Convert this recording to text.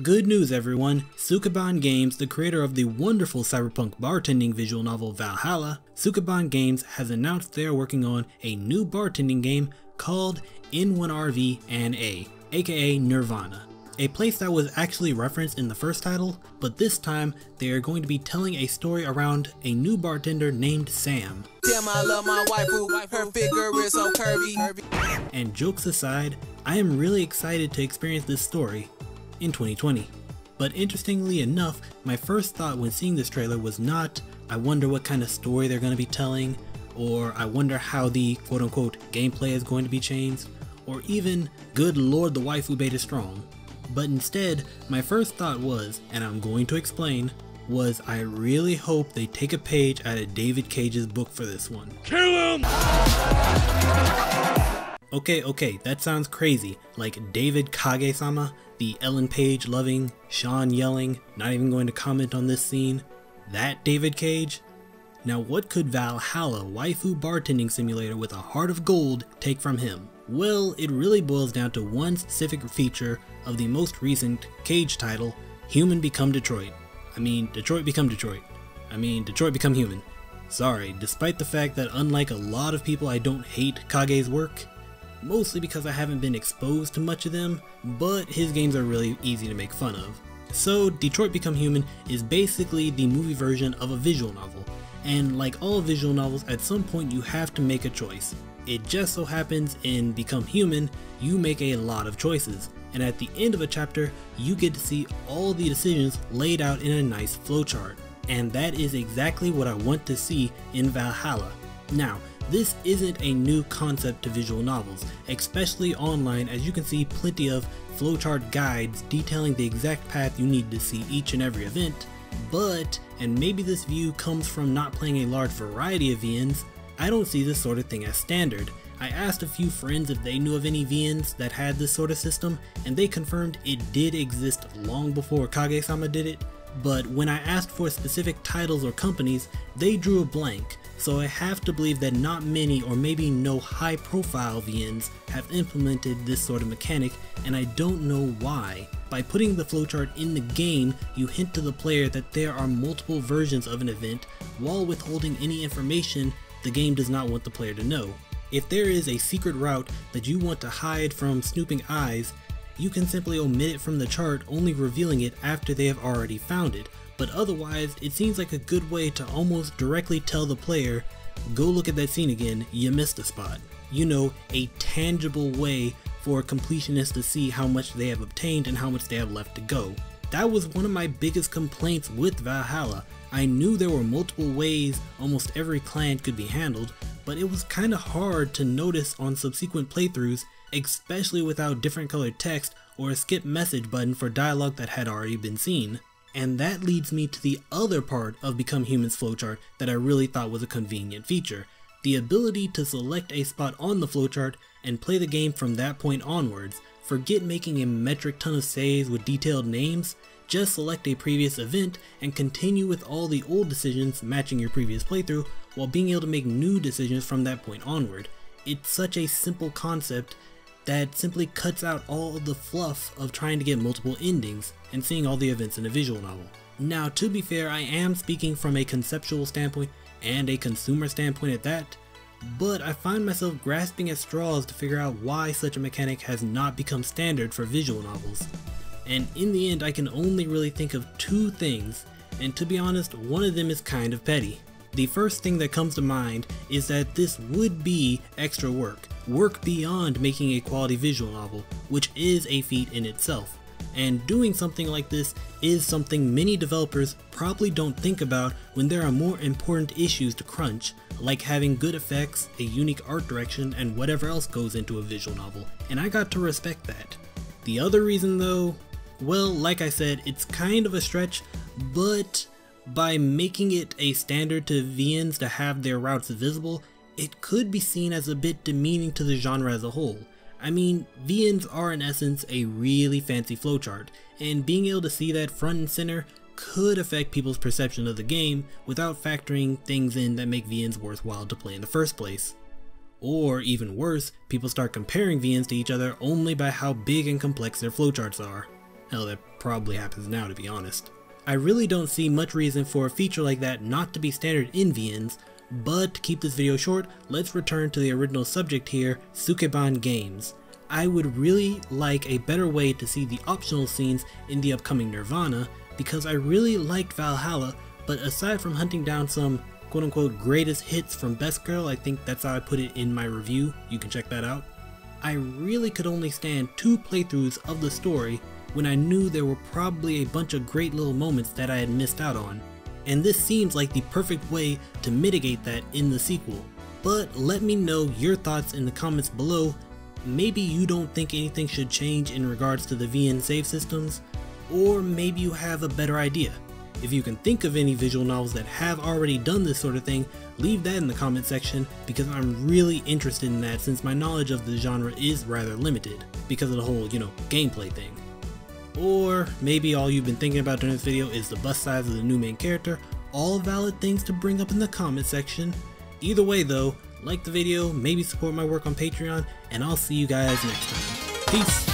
Good news everyone, Sukeban Games, the creator of the wonderful cyberpunk bartending visual novel Valhalla, Sukeban Games has announced they are working on a new bartending game called N1RV and aka Nirvana. A place that was actually referenced in the first title, but this time they are going to be telling a story around a new bartender named Sam. Damn, I love my waifu, her figure is so curvy. And jokes aside, I am really excited to experience this story in 2020. But interestingly enough, my first thought when seeing this trailer was not, I wonder what kind of story they're going to be telling, or I wonder how the quote-unquote gameplay is going to be changed, or even, good lord the waifu bait is strong. But instead, my first thought was, and I'm going to explain, was I really hope they take a page out of David Cage's book for this one. Kill him! Okay, that sounds crazy, like David Kage-sama, the Ellen Page loving, Sean yelling, not even going to comment on this scene. That David Cage? Now what could Valhalla, waifu bartending simulator with a heart of gold, take from him? Well, it really boils down to one specific feature of the most recent Cage title, Human Become Detroit. Detroit Become Detroit. Detroit Become Human. Sorry, despite the fact that unlike a lot of people I don't hate Kage's work, mostly because I haven't been exposed to much of them, but his games are really easy to make fun of. So Detroit Become Human is basically the movie version of a visual novel, and like all visual novels, at some point you have to make a choice. It just so happens in Become Human, you make a lot of choices, and at the end of a chapter, you get to see all the decisions laid out in a nice flowchart. And that is exactly what I want to see in Valhalla. Now, this isn't a new concept to visual novels, especially online, as you can see plenty of flowchart guides detailing the exact path you need to see each and every event, but, and maybe this view comes from not playing a large variety of VNs, I don't see this sort of thing as standard. I asked a few friends if they knew of any VNs that had this sort of system, and they confirmed it did exist long before Kage-sama did it, but when I asked for specific titles or companies, they drew a blank, so I have to believe that not many or maybe no high profile VNs have implemented this sort of mechanic, and I don't know why. By putting the flowchart in the game, you hint to the player that there are multiple versions of an event while withholding any information the game does not want the player to know. If there is a secret route that you want to hide from snooping eyes, you can simply omit it from the chart, only revealing it after they have already found it. But otherwise, it seems like a good way to almost directly tell the player, go look at that scene again, you missed a spot. You know, a tangible way for completionists to see how much they have obtained and how much they have left to go. That was one of my biggest complaints with Valhalla. I knew there were multiple ways almost every client could be handled, but it was kinda hard to notice on subsequent playthroughs, especially without different colored text or a skip message button for dialogue that had already been seen. And that leads me to the other part of Become Human's flowchart that I really thought was a convenient feature. The ability to select a spot on the flowchart and play the game from that point onwards. Forget making a metric ton of saves with detailed names, just select a previous event and continue with all the old decisions matching your previous playthrough while being able to make new decisions from that point onward. It's such a simple concept that simply cuts out all of the fluff of trying to get multiple endings and seeing all the events in a visual novel. Now, to be fair, I am speaking from a conceptual standpoint and a consumer standpoint at that, but I find myself grasping at straws to figure out why such a mechanic has not become standard for visual novels. And in the end, I can only really think of two things, and to be honest, one of them is kind of petty. The first thing that comes to mind is that this would be extra work beyond making a quality visual novel, which is a feat in itself. And doing something like this is something many developers probably don't think about when there are more important issues to crunch, like having good effects, a unique art direction, and whatever else goes into a visual novel, and I got to respect that. The other reason though, well, like I said, it's kind of a stretch, but by making it a standard to VNs to have their routes visible, it could be seen as a bit demeaning to the genre as a whole. I mean, VNs are in essence a really fancy flowchart, and being able to see that front and center could affect people's perception of the game without factoring things in that make VNs worthwhile to play in the first place. Or even worse, people start comparing VNs to each other only by how big and complex their flowcharts are. Hell, that probably happens now, to be honest. I really don't see much reason for a feature like that not to be standard in VNs, but to keep this video short, let's return to the original subject here, Sukeban games. I would really like a better way to see the optional scenes in the upcoming Nirvana, because I really liked Valhalla, but aside from hunting down some quote-unquote greatest hits from Best Girl, I think that's how I put it in my review, you can check that out, I really could only stand 2 playthroughs of the story when I knew there were probably a bunch of great little moments that I had missed out on, and this seems like the perfect way to mitigate that in the sequel. But let me know your thoughts in the comments below. Maybe you don't think anything should change in regards to the VN save systems, or maybe you have a better idea. If you can think of any visual novels that have already done this sort of thing, leave that in the comment section, because I'm really interested in that since my knowledge of the genre is rather limited because of the whole, gameplay thing. Or maybe all you've been thinking about during this video is the bust size of the new main character. All valid things to bring up in the comment section. Either way though, like the video, maybe support my work on Patreon, and I'll see you guys next time. Peace!